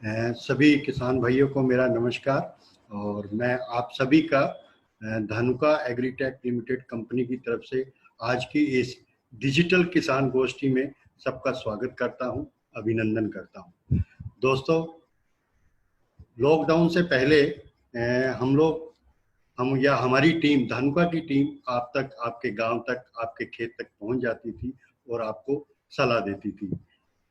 सभी किसान भाइयों को मेरा नमस्कार। और मैं आप सभी का धानुका एग्रीटेक लिमिटेड कंपनी की तरफ से आज की इस डिजिटल किसान गोष्ठी में सबका स्वागत करता हूं, अभिनंदन करता हूं। दोस्तों, लॉकडाउन से पहले हम या हमारी टीम, धानुका की टीम आप तक, आपके गांव तक, आपके खेत तक पहुंच जाती थी और आपको सलाह देती थी।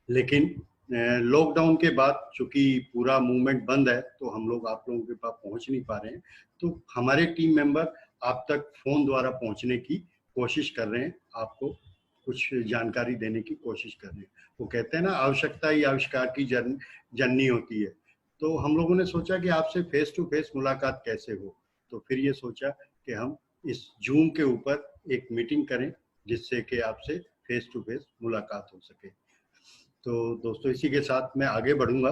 लेकिन लॉकडाउन के बाद चूंकि पूरा मूवमेंट बंद है तो हम लोग आप लोगों के पास पहुंच नहीं पा रहे हैं, तो हमारे टीम मेंबर आप तक फोन द्वारा पहुंचने की कोशिश कर रहे हैं, आपको कुछ जानकारी देने की कोशिश कर रहे हैं। वो कहते हैं ना, आवश्यकता ही आविष्कार की जननी होती है। तो हम लोगों ने सोचा कि आपसे फेस टू फेस मुलाकात कैसे हो, तो फिर ये सोचा कि हम इस जूम के ऊपर एक मीटिंग करें जिससे कि आपसे फेस टू फेस मुलाकात हो सके। तो दोस्तों, इसी के साथ मैं आगे बढ़ूंगा।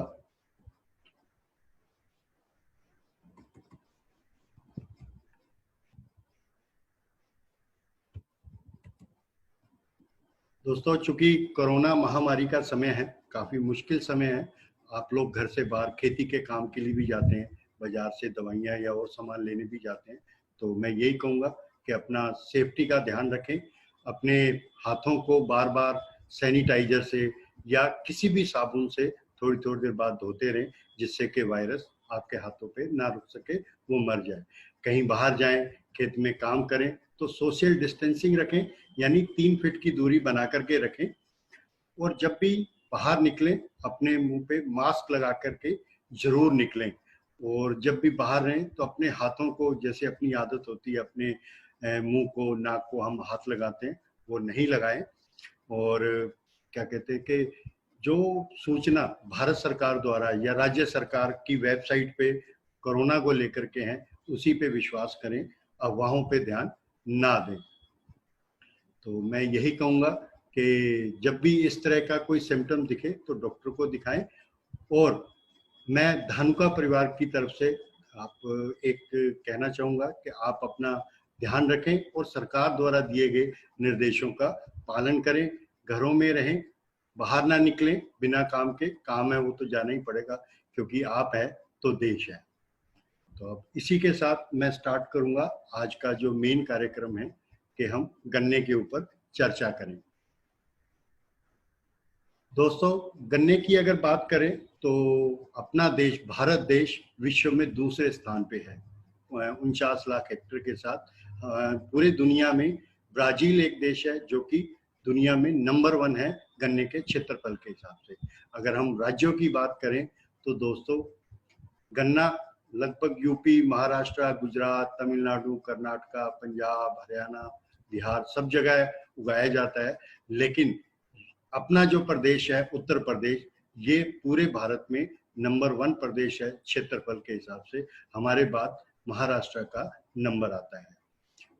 दोस्तों, चूंकि कोरोना महामारी का समय है, काफी मुश्किल समय है। आप लोग घर से बाहर खेती के काम के लिए भी जाते हैं, बाजार से दवाइयाँ या और सामान लेने भी जाते हैं। तो मैं यही कहूँगा कि अपना सेफ्टी का ध्यान रखें, अपने हाथों को बार बार सैनिटाइजर से या किसी भी साबुन से थोड़ी थोड़ी देर बाद धोते रहें, जिससे कि वायरस आपके हाथों पे ना रुक सके, वो मर जाए। कहीं बाहर जाएं, खेत में काम करें तो सोशल डिस्टेंसिंग रखें, यानी 3 फीट की दूरी बना करके रखें। और जब भी बाहर निकलें, अपने मुंह पे मास्क लगा करके जरूर निकलें। और जब भी बाहर रहें तो अपने हाथों को, जैसे अपनी आदत होती है अपने मुंह को, नाक को हम हाथ लगाते हैं, वो नहीं लगाएं। और क्या कहते हैं कि जो सूचना भारत सरकार द्वारा या राज्य सरकार की वेबसाइट पे कोरोना को लेकर के हैं, उसी पे विश्वास करें, अफवाहों पे ध्यान ना दें। तो मैं यही कहूँगा कि जब भी इस तरह का कोई सिम्टम दिखे तो डॉक्टर को दिखाएं। और मैं धानुका परिवार की तरफ से आप एक कहना चाहूँगा कि आप अपना ध्यान रखें और सरकार द्वारा दिए गए निर्देशों का पालन करें, घरों में रहें, बाहर ना निकलें बिना काम के। काम है वो तो जाना ही पड़ेगा, क्योंकि आप है तो देश है। तो अब इसी के साथ मैं स्टार्ट करूंगा आज का जो मेन कार्यक्रम है, कि हम गन्ने के ऊपर चर्चा करें। दोस्तों, गन्ने की अगर बात करें तो अपना देश, भारत देश, विश्व में दूसरे स्थान पे है 49 लाख हेक्टेयर के साथ। पूरे दुनिया में ब्राजील एक देश है जो कि दुनिया में नंबर 1 है गन्ने के क्षेत्रफल के हिसाब से। अगर हम राज्यों की बात करें तो दोस्तों, गन्ना लगभग यूपी, महाराष्ट्र, गुजरात, तमिलनाडु, कर्नाटका, पंजाब, हरियाणा, बिहार, सब जगह उगाया जाता है। लेकिन अपना जो प्रदेश है उत्तर प्रदेश, ये पूरे भारत में नंबर 1 प्रदेश है क्षेत्रफल के हिसाब से। हमारे बाद महाराष्ट्र का नंबर आता है।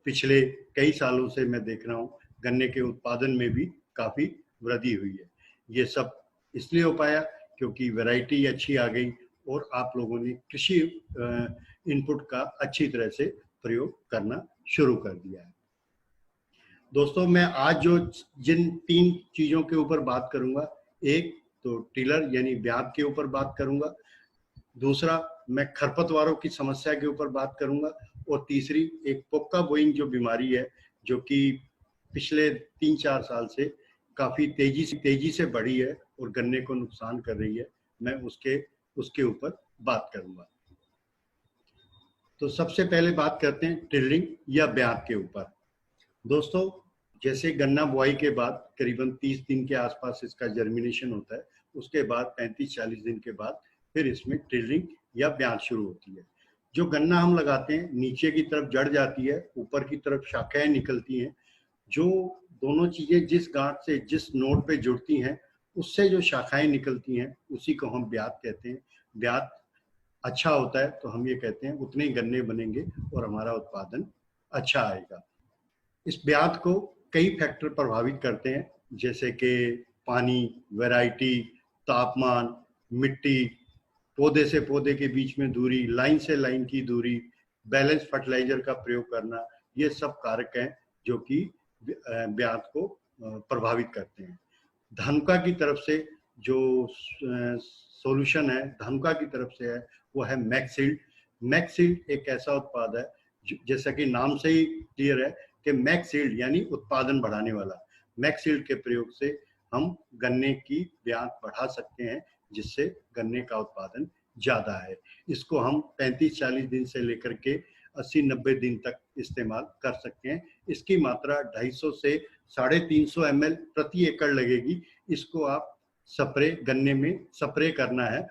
पिछले कई सालों से मैं देख रहा हूँ गन्ने के उत्पादन में भी काफी वृद्धि हुई है। ये सब इसलिए हो पाया क्योंकि वैरायटी अच्छी आ गई और आप लोगों ने कृषि इनपुट का अच्छी तरह से प्रयोग करना शुरू कर दिया है। दोस्तों, मैं आज जो जिन 3 चीजों के ऊपर बात करूंगा, एक तो टिलर यानी ब्यात के ऊपर बात करूंगा, दूसरा मैं खरपतवारों की समस्या के ऊपर बात करूंगा, और तीसरी एक पोक्का बोइंग जो बीमारी है, जो कि पिछले 3-4 साल से काफी तेजी से बढ़ी है और गन्ने को नुकसान कर रही है, मैं उसके ऊपर बात करूंगा। तो सबसे पहले बात करते हैं टिलरिंग या ब्यात के ऊपर। दोस्तों, जैसे गन्ना बुआई के बाद करीबन 30 दिन के आसपास इसका जर्मिनेशन होता है, उसके बाद 35-40 दिन के बाद फिर इसमें टिलरिंग या ब्यात शुरू होती है। जो गन्ना हम लगाते हैं, नीचे की तरफ जड़ जाती है, ऊपर की तरफ शाखाएं निकलती हैं। जो दोनों चीजें जिस गांठ से, जिस नोड पे जुड़ती हैं, उससे जो शाखाएं निकलती हैं, उसी को हम ब्यात कहते हैं। ब्यात अच्छा होता है तो हम ये कहते हैं उतने ही गन्ने बनेंगे और हमारा उत्पादन अच्छा आएगा। इस ब्यात को कई फैक्टर प्रभावित करते हैं, जैसे कि पानी, वैरायटी, तापमान, मिट्टी, पौधे से पौधे के बीच में दूरी, लाइन से लाइन की दूरी, बैलेंस फर्टिलाइजर का प्रयोग करना। ये सब कारक हैं जो कि ब्यात को प्रभावित करते हैं। धानुका की तरफ से जो सॉल्यूशन है धनुका की तरफ से है वो है मैक्सील्ड। मैक्सील्ड एक ऐसा उत्पाद है जैसा कि नाम से ही क्लियर है कि मैक्सील्ड यानी उत्पादन बढ़ाने वाला। मैक्सील्ड के प्रयोग से हम गन्ने की ब्यात बढ़ा सकते हैं जिससे गन्ने का उत्पादन ज्यादा है। इसको हम 35-40 दिन से लेकर के 80-90 दिन तक इस्तेमाल कर सकते हैं। इसकी मात्रा 250 से 350 ml प्रति एकड़ लगेगी। इसको आप स्प्रे गन्ने में स्प्रे करना है।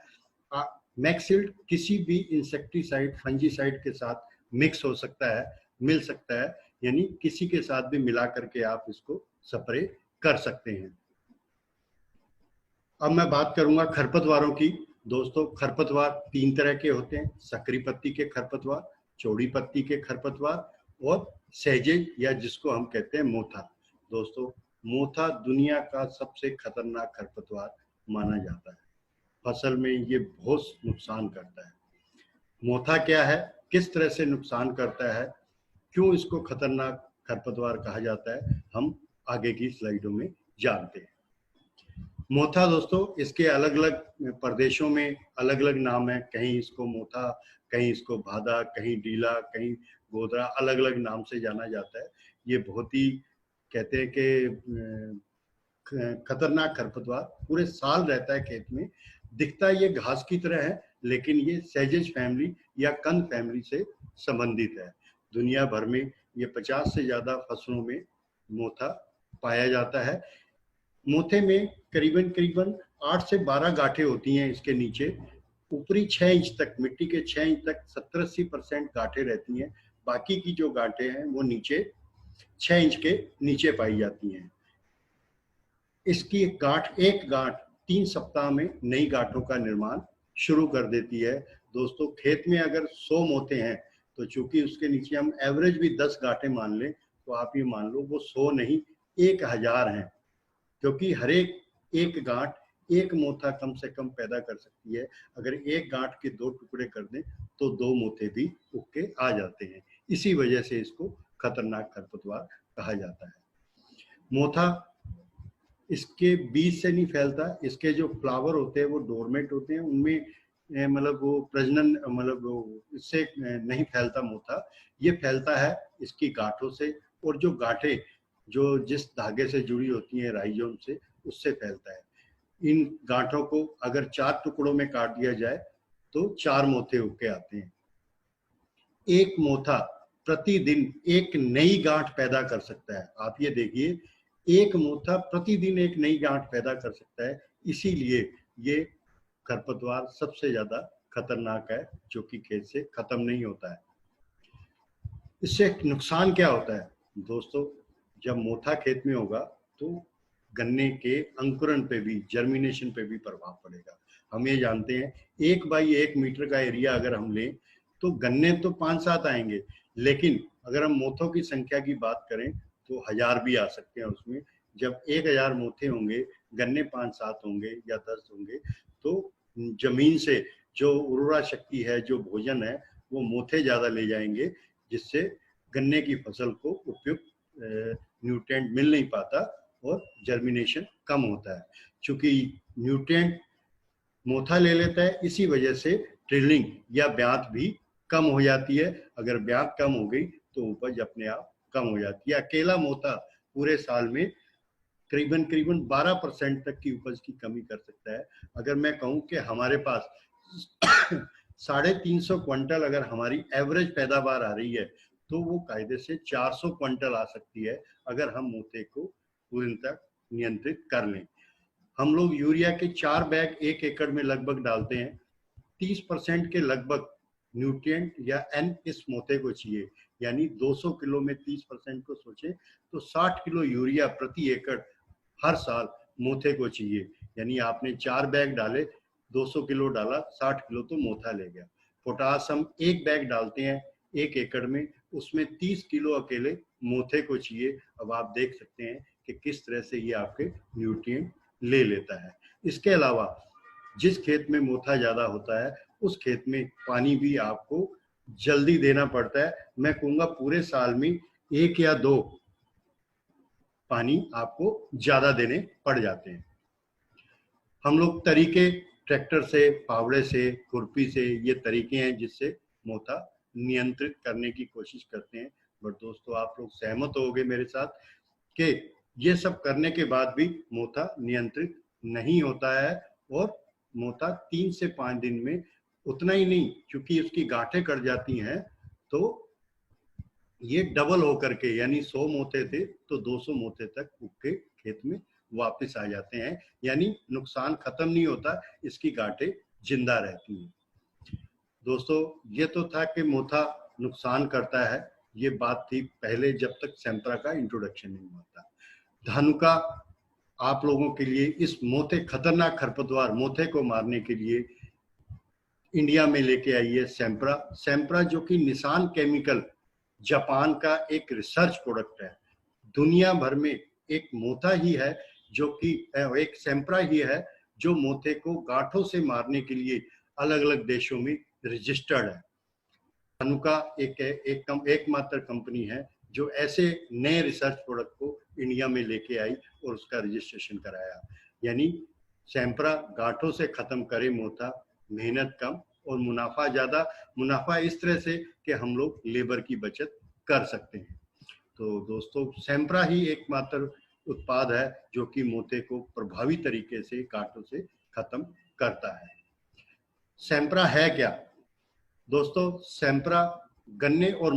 मैक्सील्ड किसी भी इंसेक्टिसाइड फंजीसाइड के साथ मिक्स हो सकता है, मिल सकता है, यानी किसी के साथ भी मिला करके आप इसको स्प्रे कर सकते हैं। अब मैं बात करूंगा खरपतवारों की। दोस्तों खरपतवार 3 तरह के होते हैं, सकरी पत्ती के खरपतवार, चौड़ी पत्ती के खरपतवार और सहजेज या जिसको हम कहते हैं मोथा। दोस्तों मोथा दुनिया का सबसे खतरनाक खरपतवार माना जाता है। फसल में ये बहुत नुकसान करता है। मोथा क्या है, किस तरह से नुकसान करता है, क्यों इसको खतरनाक खरपतवार कहा जाता है, हम आगे की स्लाइडों में जानते हैं। मोथा दोस्तों इसके अलग अलग प्रदेशों में अलग अलग नाम है। कहीं इसको मोथा, कहीं इसको भादा, कहीं डीला, कहीं गोदरा, अलग अलग नाम से जाना जाता है। ये बहुत ही कहते हैं कि खतरनाक खरपतवार पूरे साल रहता है खेत में। दिखता ये घास की तरह है लेकिन ये सेजेज फैमिली या कंद फैमिली से संबंधित है। दुनिया भर में ये 50 से ज्यादा फसलों में मोथा पाया जाता है। मोथे में करीबन 8 से 12 गांठें होती हैं। इसके नीचे ऊपरी 6 इंच तक, मिट्टी के 6 इंच तक 70-80% गांठें रहती हैं। बाकी की जो गांठें हैं वो नीचे 6 इंच के नीचे पाई जाती हैं। इसकी एक गांठ 3 सप्ताह में नई गांठों का निर्माण शुरू कर देती है। दोस्तों खेत में अगर 100 मोथे हैं तो चूंकि उसके नीचे हम एवरेज भी 10 गांठें मान लें तो आप ये मान लो वो 100 नहीं 1000 हैं, क्योंकि हर एक गांठ एक मोथा कम से कम पैदा कर सकती है। अगर एक गांठ के 2 टुकड़े कर दें तो 2 मोथे भी उग के आ जाते हैं। इसी वजह से इसको खतरनाक खरपतवार कहा जाता है। मोथा इसके बीज से नहीं फैलता। इसके जो फ्लावर होते हैं वो डोरमेट होते हैं, उनमें मतलब वो प्रजनन मतलब वो इससे नहीं फैलता मोथा। ये फैलता है इसकी गांठों से, और जो गांठें जो जिस धागे से जुड़ी होती हैं राइजोम से, उससे फैलता है। इन गांठों को अगर 4 टुकड़ों में काट दिया जाए तो 4 मोथे उग के आते हैं। एक मोथा प्रतिदिन एक नई गांठ पैदा कर सकता है। आप ये देखिए, एक मोथा प्रतिदिन एक नई गांठ पैदा कर सकता है। इसीलिए ये खरपतवार सबसे ज्यादा खतरनाक है, जो कि खेत से खत्म नहीं होता है। इससे नुकसान क्या होता है दोस्तों, जब मोथा खेत में होगा तो गन्ने के अंकुरण पे भी, जर्मिनेशन पे भी प्रभाव पड़ेगा। हम ये जानते हैं 1 बाई 1 मीटर का एरिया अगर हम लें तो गन्ने तो 5-7 आएंगे, लेकिन अगर हम मोथों की संख्या की बात करें तो 1000 भी आ सकते हैं उसमें। जब 1000 मोथे होंगे, गन्ने 5-7 होंगे या 10 होंगे, तो जमीन से जो उर्वरा शक्ति है, जो भोजन है, वो मोथे ज्यादा ले जाएंगे, जिससे गन्ने की फसल को उपयुक्त न्यूट्रिएंट मिल नहीं पाता और जर्मिनेशन कम होता है। चूंकि न्यूट्रिएंट मोथा ले लेता है, इसी वजह से ट्रिलिंग या ब्यात भी कम हो जाती है। अगर ब्यात कम हो गई तो उपज अपने आप कम हो जाती है। अकेला मोथा पूरे साल में करीबन 12% तक की उपज की कमी कर सकता है। अगर मैं कहूं कि हमारे पास 350 क्विंटल अगर हमारी एवरेज पैदावार आ रही है तो वो कायदे से 400 क्विंटल आ सकती है अगर हम मोथे को पूरी तक नियंत्रित कर लें। हम लोग यूरिया के 4 बैग 1 एकड़ में लगभग डालते हैं। 30% के लगभग न्यूट्रिएंट या एन इस मोथे को चाहिए, यानी 200 किलो में 30% को सोचें तो 60 किलो यूरिया प्रति एकड़ हर साल मोथे को चाहिए। यानी आपने 4 बैग डाले, 200 किलो डाला, 60 किलो तो मोथा ले गया। पोटास हम 1 बैग डालते हैं 1 एकड़ में, उसमें 30 किलो अकेले मोथे को चाहिए। अब आप देख सकते हैं कि किस तरह से ये आपके न्यूट्रिएंट ले लेता है। इसके अलावा जिस खेत में मोथा ज्यादा होता है उस खेत में पानी भी आपको जल्दी देना पड़ता है। मैं कहूँगा पूरे साल में 1 या 2 पानी आपको ज्यादा देने पड़ जाते हैं। हम लोग तरीके ट्रैक्टर से, फावड़े से, खुरपी से, ये तरीके हैं जिससे मोथा नियंत्रित करने की कोशिश करते हैं। बट दोस्तों आप लोग सहमत होगे मेरे साथ कि ये सब करने के बाद भी मोथा नियंत्रित नहीं होता है, और मोथा 3 से 5 दिन में, उतना ही नहीं, क्योंकि उसकी गांठें कट जाती हैं, तो ये डबल होकर के, यानी 100 मोथे थे तो 200 मोथे तक उग के खेत में वापस आ जाते हैं। यानी नुकसान खत्म नहीं होता, इसकी गांठें जिंदा रहती हैं। दोस्तों ये तो था कि मोथा नुकसान करता है, ये बात थी पहले जब तक सेंप्रा का इंट्रोडक्शन नहीं हुआ था। धानुका आप लोगों के लिए इस मोथे, खतरनाक खरपतवार मोथे को मारने के लिए इंडिया में लेके आई है सेंप्रा। सेंप्रा जो कि निसान केमिकल जापान का एक रिसर्च प्रोडक्ट है। दुनिया भर में एक मोथा ही है जो कि एक सेंप्रा ही है जो मोथे को गांठों से मारने के लिए अलग अलग देशों में रजिस्टर्ड है। धानुका एकमात्र कंपनी है जो ऐसे नए रिसर्च प्रोडक्ट को इंडिया में लेके आई और उसका रजिस्ट्रेशन कराया। यानी सेंप्रा गांठों से खत्म करे मोथा, मेहनत कम और मुनाफा ज्यादा। मुनाफा इस तरह से कि हम लोग लेबर की बचत कर सकते हैं। तो दोस्तों सेंप्रा ही एकमात्र उत्पाद है जो कि मोथे को प्रभावी तरीके से गांठों से खत्म करता है। सेंप्रा है क्या दोस्तों? सेंप्रा गन्ने और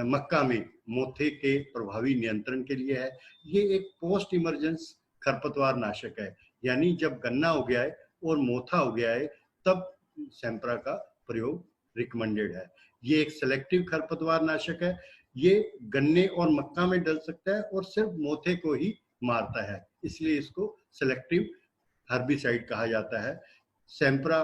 मक्का में मोथे के प्रभावी नियंत्रण के लिए है। ये एक पोस्ट इमरजेंस खरपतवार नाशक है, यानी जब गन्ना हो गया है और मोथा हो गया है तब सेंप्रा का प्रयोग रिकमेंडेड है। ये एक सेलेक्टिव खरपतवार नाशक है। ये गन्ने और मक्का में डल सकता है और सिर्फ मोथे को ही मारता है, इसलिए इसको सेलेक्टिव हर्बिसाइड कहा जाता है। सेंप्रा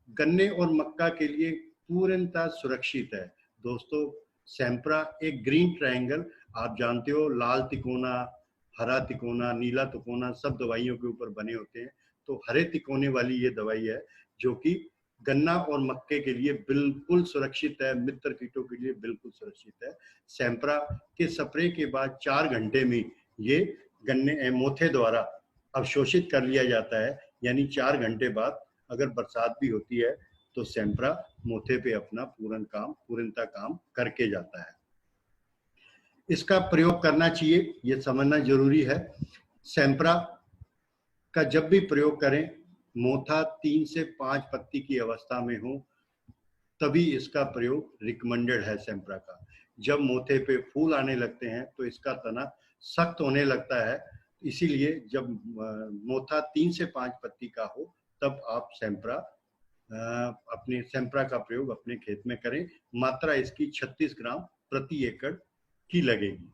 गन्ने और मक्का के लिए पूर्णतः सुरक्षित है। दोस्तों सेंप्रा एक ग्रीन ट्रायंगल, आप जानते हो लाल तिकोना, हरा तिकोना, नीला तिकोना सब दवाइयों के ऊपर बने होते हैं। तो हरे तिकोने वाली ये दवाई है जो कि गन्ना और मक्के के लिए बिल्कुल सुरक्षित है, मित्र कीटों के लिए बिल्कुल सुरक्षित है। सेंप्रा के स्प्रे के बाद 4 घंटे में ये गन्ने मोथे द्वारा अवशोषित कर लिया जाता है। यानी 4 घंटे बाद अगर बरसात भी होती है तो सेंप्रा मोथे पे अपना पूर्णतः काम करके जाता है। इसका प्रयोग करना चाहिए, ये समझना जरूरी है। सेंप्रा का जब भी प्रयोग करें, मोथा 3 से 5 पत्ती की अवस्था में हो तभी इसका प्रयोग रिकमेंडेड है सेंप्रा का। जब मोथे पे फूल आने लगते हैं तो इसका तना सख्त होने लगता है, इसीलिए जब मोथा 3 से 5 पत्ती का हो तब आप सेंप्रा का प्रयोग अपने खेत में करें। मात्रा इसकी 36 ग्राम प्रति एकड़ की लगेगी।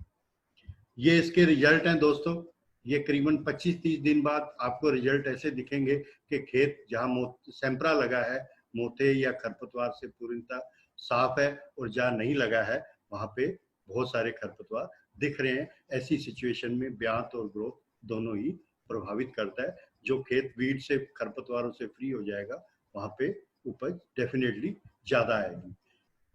ये इसके रिजल्ट हैं दोस्तों। ये करीबन 25-30 दिन बाद आपको रिजल्ट ऐसे दिखेंगे कि खेत जहां सेंप्रा लगा है मोथे या खरपतवार से पूर्णतः साफ है, और जहां नहीं लगा है वहां पे बहुत सारे खरपतवार दिख रहे हैं। ऐसी सिचुएशन में ब्यात और ग्रोथ दोनों ही प्रभावित करता है। जो खेत वीड से, खरपतवारों से फ्री हो जाएगा वहां पे उपज डेफिनेटली ज्यादा आएगी।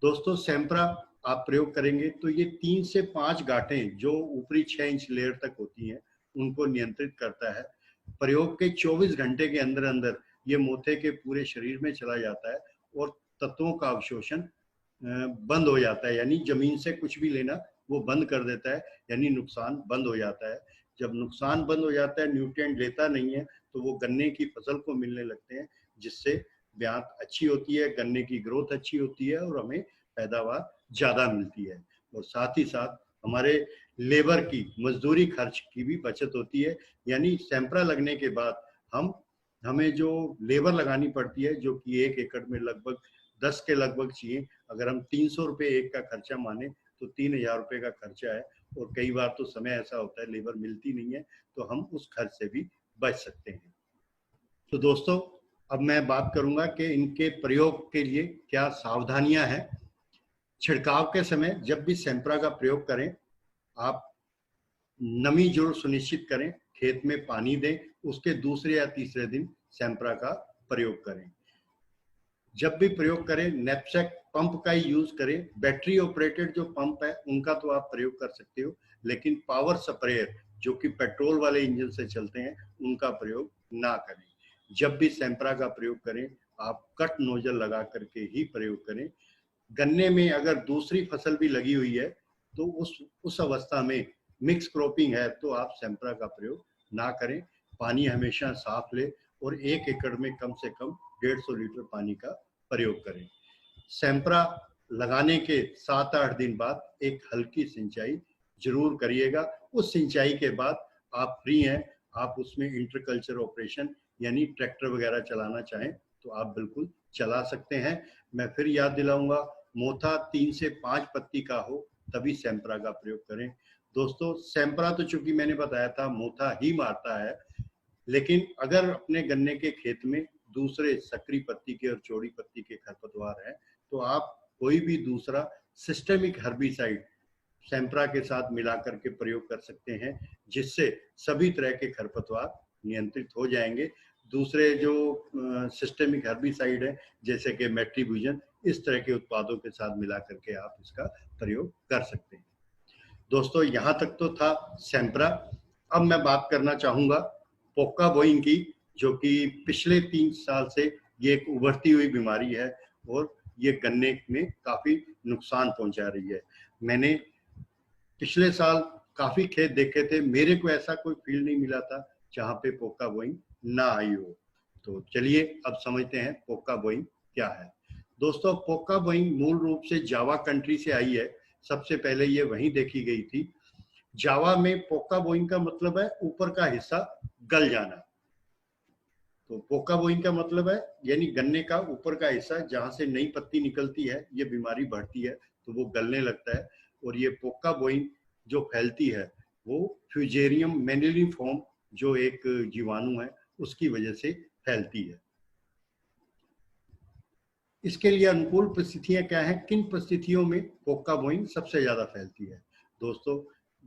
दोस्तों सेंप्रा आप प्रयोग करेंगे तो ये 3 से 5 गांठें जो ऊपरी 6 इंच लेयर तक होती हैं उनको नियंत्रित करता है। प्रयोग के 24 घंटे के अंदर अंदर ये मोथे के पूरे शरीर में चला जाता है और तत्वों का अवशोषण बंद हो जाता है। यानी जमीन से कुछ भी लेना वो बंद कर देता है, यानी नुकसान बंद हो जाता है। जब नुकसान बंद हो जाता है, न्यूट्रिएंट लेता नहीं है, तो वो गन्ने की फसल को मिलने लगते हैं, जिससे ब्यात अच्छी होती है, गन्ने की ग्रोथ अच्छी होती है और हमें पैदावार ज्यादा मिलती है। और साथ ही साथ हमारे लेबर की, मजदूरी खर्च की भी बचत होती है। यानी सेंप्रा लगने के बाद हमें जो लेबर लगानी पड़ती है, जो कि 1 एकड़ में लगभग 10 के लगभग चाहिए। अगर हम 300 रुपये एक का खर्चा माने तो 3000 रुपये का खर्चा है, और कई बार तो समय ऐसा होता है लेबर मिलती नहीं है, तो हम उस खर्च से भी बच सकते हैं। तो दोस्तों अब मैं बात करूंगा कि इनके प्रयोग के लिए क्या सावधानियां हैं। छिड़काव के समय जब भी सेंप्रा का प्रयोग करें, आप नमी जरूर सुनिश्चित करें, खेत में पानी दें, उसके दूसरे या तीसरे दिन सेंप्रा का प्रयोग करें। जब भी प्रयोग करें नैपसेक पंप का ही यूज करें। बैटरी ऑपरेटेड जो पंप है उनका तो आप प्रयोग कर सकते हो, लेकिन पावर स्प्रेयर जो कि पेट्रोल वाले इंजन से चलते हैं उनका प्रयोग ना करें। जब भी सेम्प्रा का प्रयोग करें आप कट नोजल लगा करके ही प्रयोग करें। गन्ने में अगर दूसरी फसल भी लगी हुई है तो उस अवस्था में मिक्स क्रॉपिंग है तो आप सेम्प्रा का प्रयोग ना करें। पानी हमेशा साफ ले और 1 एकड़ में कम से कम 150 लीटर पानी का प्रयोग करें। सेम्प्रा लगाने के 7-8 दिन बाद एक हल्की सिंचाई जरूर करिएगा। उस सिंचाई के बाद आप फ्री हैं, आप उसमें इंटरकल्चर ऑपरेशन यानी ट्रैक्टर वगैरह चलाना चाहें तो आप बिल्कुल चला सकते हैं। मैं फिर याद दिलाऊंगा, मोथा 3 से 5 पत्ती का हो तभी सेम्प्रा का प्रयोग करें। दोस्तों सेम्प्रा तो चूंकि मैंने बताया था मोथा ही मारता है, लेकिन अगर अपने गन्ने के खेत में दूसरे सकरी पत्ती के और चौड़ी पत्ती के खरपतवार हैं तो आप कोई भी दूसरा सिस्टेमिक हर्बिसाइड सेम्प्रा के साथ मिला करके प्रयोग कर सकते हैं, जिससे सभी तरह के खरपतवार नियंत्रित हो जाएंगे। दूसरे जो सिस्टेमिक हर्बिसाइड है जैसे कि मेट्रीब्यूजन, इस तरह के उत्पादों के साथ मिला करके आप इसका प्रयोग कर सकते हैं। दोस्तों यहाँ तक तो था सेम्प्रा। अब मैं बात करना चाहूंगा पोका बोइंग की, जो कि पिछले 3 साल से ये एक उभरती हुई बीमारी है और ये गन्ने में काफी नुकसान पहुंचा रही है। मैंने पिछले साल काफी खेत देखे थे, मेरे को ऐसा कोई फील्ड नहीं मिला था जहां पे पोका बोइंग ना आई हो। तो चलिए अब समझते हैं पोका बोइंग क्या है। दोस्तों पोका बोइंग मूल रूप से जावा कंट्री से आई है। सबसे पहले ये वहीं देखी गई थी। जावा में पोका बोइंग का मतलब है ऊपर का हिस्सा गल जाना। तो पोका बोइंग का मतलब है यानी गन्ने का ऊपर का हिस्सा जहां से नई पत्ती निकलती है, ये बीमारी बढ़ती है तो वो गलने लगता है। और ये पोका बोइंग जो फैलती है वो फ्यूजेरियम मेनिलिफॉर्म जो एक जीवाणु है उसकी वजह से फैलती है। इसके लिए अनुकूल परिस्थितियां क्या हैं, किन परिस्थितियों में पोका बोइंग सबसे ज्यादा फैलती है? दोस्तों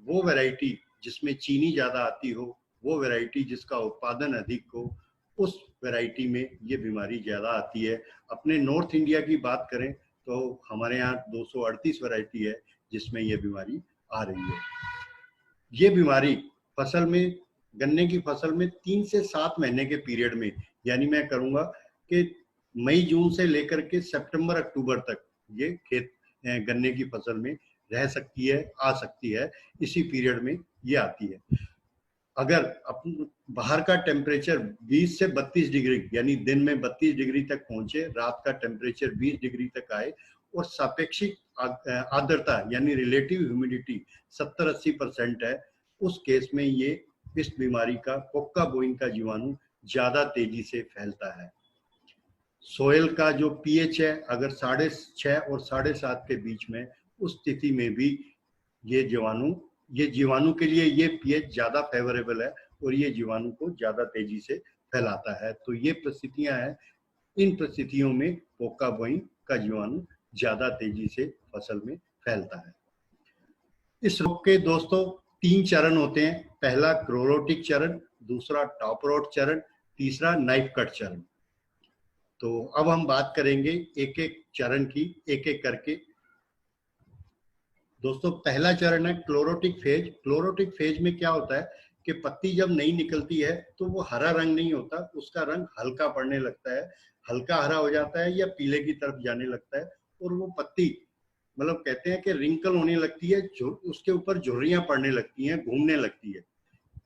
वो वैरायटी जिसमें चीनी ज्यादा आती हो, वो वैरायटी जिसका उत्पादन अधिक हो, उस वैरायटी में ये बीमारी ज्यादा आती है। अपने नॉर्थ इंडिया की बात करें तो हमारे यहाँ 238 वैरायटी है जिसमें ये बीमारी आ रही है। ये बीमारी फसल में, गन्ने की फसल में 3 से 7 महीने के पीरियड में, यानी मैं करूंगा कि मई जून से लेकर के सितंबर अक्टूबर तक ये खेत गन्ने की फसल में रह सकती है, आ सकती है। इसी पीरियड में ये आती है। अगर बाहर का टेम्परेचर 20 से 32 डिग्री यानी दिन में 32 डिग्री तक पहुंचे, रात का टेम्परेचर 20 डिग्री तक आए और सापेक्षिक आर्द्रता यानी रिलेटिव ह्यूमिडिटी 70-80% है, उस केस में ये इस बीमारी का पोका बोइंग का जीवाणु ज्यादा तेजी से फैलता है। सोयल का जो पीएच है अगर 6.5 और 7.5 के बीच में, उस स्थिति में भी ये जीवाणु के लिए ये पीएच ज्यादा फेवरेबल है और ये जीवाणु को ज्यादा तेजी से फैलाता है। तो ये परिस्थितियां हैं, इन परिस्थितियों में पोका बोइंग का जीवाणु ज्यादा तेजी से फसल में फैलता है। इस रोग के दोस्तों 3 चरण होते हैं। पहला क्लोरोटिक चरण, दूसरा टॉप रोड चरण, तीसरा नाइफ कट चरण। तो अब हम बात करेंगे एक एक चरण की, एक एक करके। दोस्तों पहला चरण है क्लोरोटिक फेज। क्लोरोटिक फेज में क्या होता है कि पत्ती जब नई निकलती है तो वो हरा रंग नहीं होता, उसका रंग हल्का पड़ने लगता है, हल्का हरा हो जाता है या पीले की तरफ जाने लगता है और वो पत्ती मतलब कहते हैं कि रिंकल होने लगती है, उसके ऊपर झुर्रियां पड़ने लगती हैं, घूमने लगती है।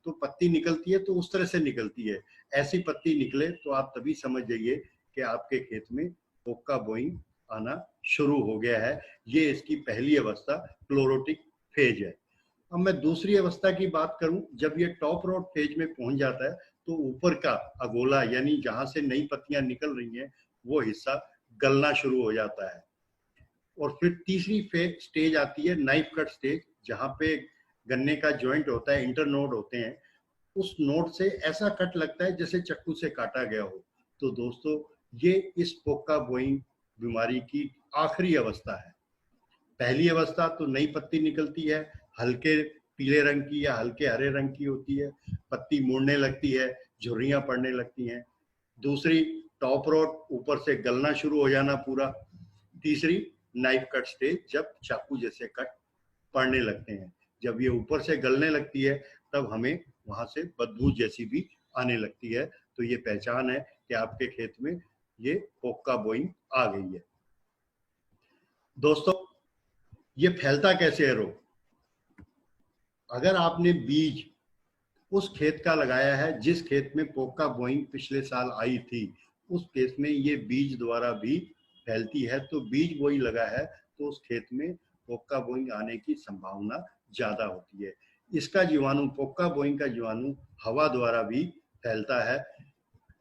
तो पत्ती निकलती है तो उस तरह से निकलती है। ऐसी पत्ती निकले तो आप तभी समझ जाइए कि आपके खेत में पोका बोइंग आना शुरू हो गया है। ये इसकी पहली अवस्था क्लोरोटिक फेज है। अब मैं दूसरी अवस्था की बात करूं, जब ये टॉप रोड फेज में पहुंच जाता है तो ऊपर का अगोला यानी जहां से नई पत्तियां निकल रही हैं वो हिस्सा गलना शुरू हो जाता है। और फिर तीसरी स्टेज आती है नाइफ कट स्टेज, जहां पे गन्ने का जॉइंट होता है, इंटरनोड होते हैं, उस नोड से ऐसा कट लगता है जैसे चाकू से काटा गया हो। तो दोस्तों ये इस पोका बोइंग बीमारी की आखिरी अवस्था है। पहली अवस्था तो नई पत्ती निकलती है, हल्के पीले रंग की या हल्के हरे रंग की होती है, पत्ती मुड़ने लगती है, झुर्रियां पड़ने लगती हैं। दूसरी टॉप रोड, ऊपर से गलना शुरू हो जाना पूरा। तीसरी नाइफ कट स्टेज, जब चाकू जैसे कट पड़ने लगते हैं। जब ये ऊपर से गलने लगती है तब हमें वहां से बदबू जैसी भी आने लगती है। तो तो ये पहचान है कि आपके खेत में ये पोका बोइंग आ गई है। दोस्तों, ये फैलता कैसे है रोग? अगर आपने बीज उस खेत का लगाया है जिस खेत में पोका बोइंग पिछले साल आई थी, उस खेत में ये बीज द्वारा भी फैलती है, तो बीज बोई लगा है तो उस खेत में पोका बोइंग आने की संभावना ज्यादा होती है। इसका जीवाणु, पोका बोइंग का जीवाणु हवा द्वारा भी फैलता है।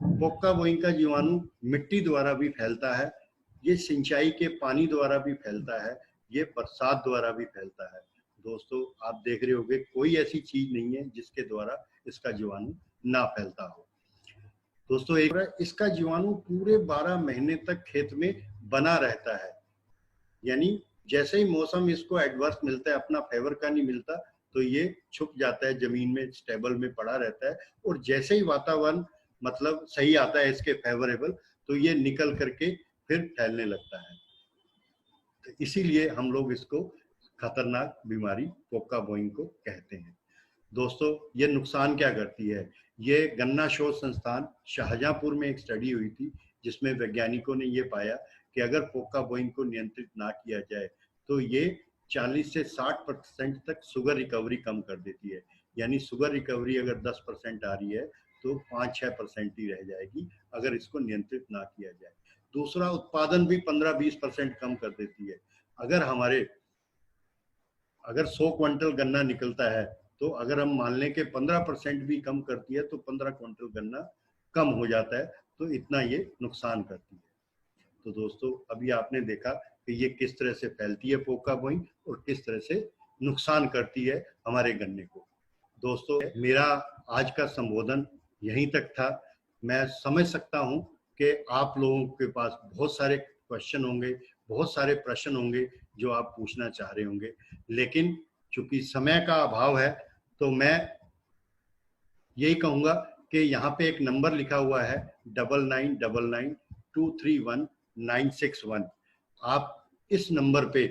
पोका बोइंग का जीवाणु मिट्टी द्वारा भी फैलता है, ये सिंचाई के पानी द्वारा भी फैलता है, ये बरसात द्वारा भी फैलता है। दोस्तों, आप देख रहे होंगे कोई ऐसी चीज नहीं है जिसके द्वारा इसका जीवाणु ना फैलता हो। दोस्तों, एक इसका जीवाणु पूरे 12 महीने तक खेत में बना रहता है, यानी जैसे ही मौसम इसको एडवर्स मिलता है, अपना फेवर का नहीं मिलता, तो ये छुप जाता है जमीन में, स्टेबल में पड़ा रहता है, और जैसे ही वातावरण मतलब सही आता है इसके फेवरेबल, तो ये निकल करके फिर फैलने लगता है। तो इसीलिए हम लोग इसको खतरनाक बीमारी पोका बोइंग को कहते हैं। दोस्तों, ये नुकसान क्या करती है? ये गन्ना शोध संस्थान शाहजहांपुर में एक स्टडी हुई थी जिसमें वैज्ञानिकों ने ये पाया कि अगर पोका बोइंग को नियंत्रित ना किया जाए तो ये 40 से 60% तक शुगर रिकवरी कम कर देती है। यानी शुगर रिकवरी अगर 10% आ रही है तो 5-6% ही रह जाएगी अगर इसको नियंत्रित ना किया जाए। दूसरा, उत्पादन भी 15-20% कम कर देती है। अगर 100 क्विंटल गन्ना निकलता है तो अगर हम मान लें कि 15% भी कम करती है तो 15 क्विंटल गन्ना कम हो जाता है, तो इतना ये नुकसान करती है। तो दोस्तों, अभी आपने देखा कि ये किस तरह से फैलती है पोका बोइंग और किस तरह से नुकसान करती है हमारे गन्ने को। दोस्तों, मेरा आज का संबोधन यहीं तक था। मैं समझ सकता हूं कि आप लोगों के पास बहुत सारे क्वेश्चन होंगे, बहुत सारे प्रश्न होंगे जो आप पूछना चाह रहे होंगे, लेकिन चूंकि समय का अभाव है तो मैं यही कहूंगा कि यहाँ पे एक नंबर लिखा हुआ है 9999231961। आप इस नंबर पे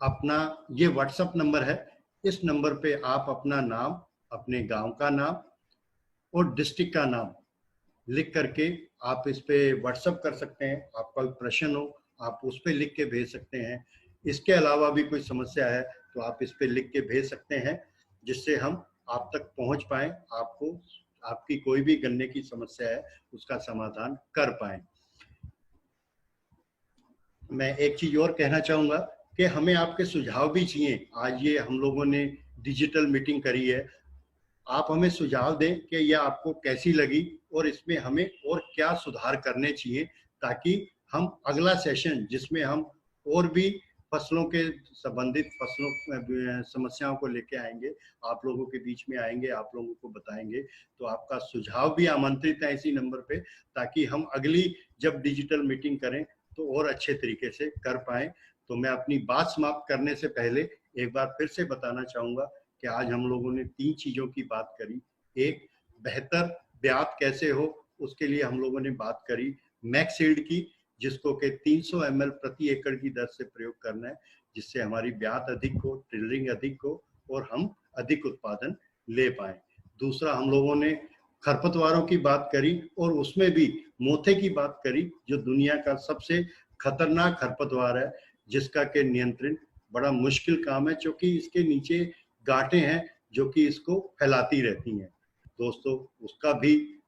अपना, ये व्हाट्सएप नंबर है, इस नंबर पे आप अपना नाम, अपने गांव का नाम और डिस्ट्रिक्ट का नाम लिख करके आप इस पे व्हाट्सएप कर सकते हैं। आपका कोई प्रश्न हो आप उस पे लिख के भेज सकते हैं। इसके अलावा भी कोई समस्या है तो आप इस पे लिख के भेज सकते हैं, जिससे हम आप तक पहुंच पाए, आपको आपकी कोई भी गन्ने की समस्या है उसका समाधान कर पाए। मैं एक चीज और कहना चाहूंगा कि हमें आपके सुझाव भी चाहिए। आज ये हम लोगों ने डिजिटल मीटिंग करी है, आप हमें सुझाव दें कि यह आपको कैसी लगी और इसमें हमें और क्या सुधार करने चाहिए, ताकि हम अगला सेशन जिसमें हम और भी फसलों के संबंधित फसलों समस्याओं को लेके आएंगे, आप लोगों के बीच में आएंगे, आप लोगों को बताएंगे। तो आपका सुझाव भी आमंत्रित है इसी नंबर पे, ताकि हम अगली जब डिजिटल मीटिंग करें तो और अच्छे तरीके से कर पाए। तो मैं अपनी बात समाप्त करने से पहले एक बार फिर से बताना चाहूंगा कि आज हम लोगों ने 3 चीजों की बात करी। एक, बेहतर ब्यात कैसे हो, उसके लिए हम लोगों ने बात करी मैक्सील्ड की, जिसको कि 300 ml प्रति एकड़ की दर से प्रयोग करना है, जिससे हमारी ब्यात अधिक हो, टिलरिंग अधिक हो और हम अधिक उत्पादन ले पाए। दूसरा, हम लोगों ने खरपतवारों की बात करी और उसमें भी मोथे की बात करी, जो दुनिया का सबसे खतरनाक खरपतवार है, जिसका के नियंत्रण बड़ा मुश्किल काम है, क्योंकि इसके नीचे गांठें हैं जो कि इसको फैलाती रहती हैं। दोस्तों,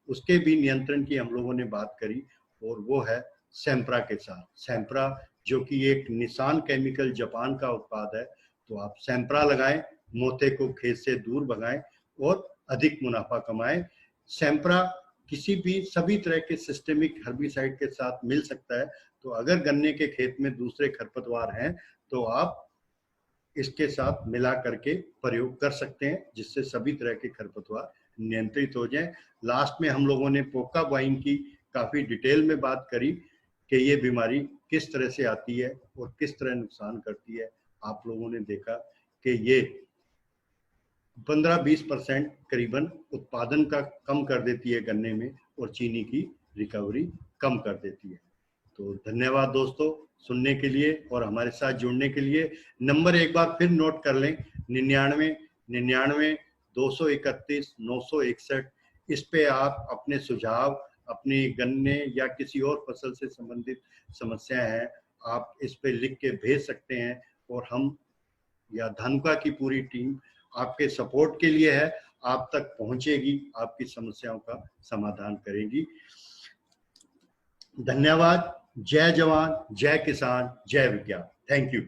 उसके भी नियंत्रण की हम लोगों ने बात करी, और वो है सेम्प्रा के साथ। सेम्प्रा जो कि एक निशान केमिकल जापान का उत्पाद है, तो आप सेम्प्रा लगाएं, मोथे को खेत से दूर भगाएं और अधिक मुनाफा कमाएं। सेम्प्रा सभी तरह के सिस्टेमिक हर्बिसाइड के साथ मिल सकता है, तो अगर गन्ने के खेत में दूसरे खरपतवार हैं तो आप इसके साथ मिला करके प्रयोग कर सकते हैं, जिससे सभी तरह के खरपतवार नियंत्रित हो जाएं। लास्ट में हम लोगों ने पोका बोइंग की काफी डिटेल में बात करी कि ये बीमारी किस तरह से आती है और किस तरह नुकसान करती है। आप लोगों ने देखा कि ये 15-20% करीबन उत्पादन का कम कर देती है गन्ने में, और चीनी की रिकवरी कम कर देती है। तो धन्यवाद दोस्तों सुनने के लिए और हमारे साथ जुड़ने के लिए। नंबर एक बार फिर नोट कर लें, 99 99 231 961। इस पे आप अपने सुझाव, अपनी गन्ने या किसी और फसल से संबंधित समस्या है, आप इस पे लिख के भेज सकते हैं और हम या धानुका की पूरी टीम आपके सपोर्ट के लिए है, आप तक पहुंचेगी, आपकी समस्याओं का समाधान करेगी। धन्यवाद। जय जवान, जय किसान, जय विज्ञान। Thank you.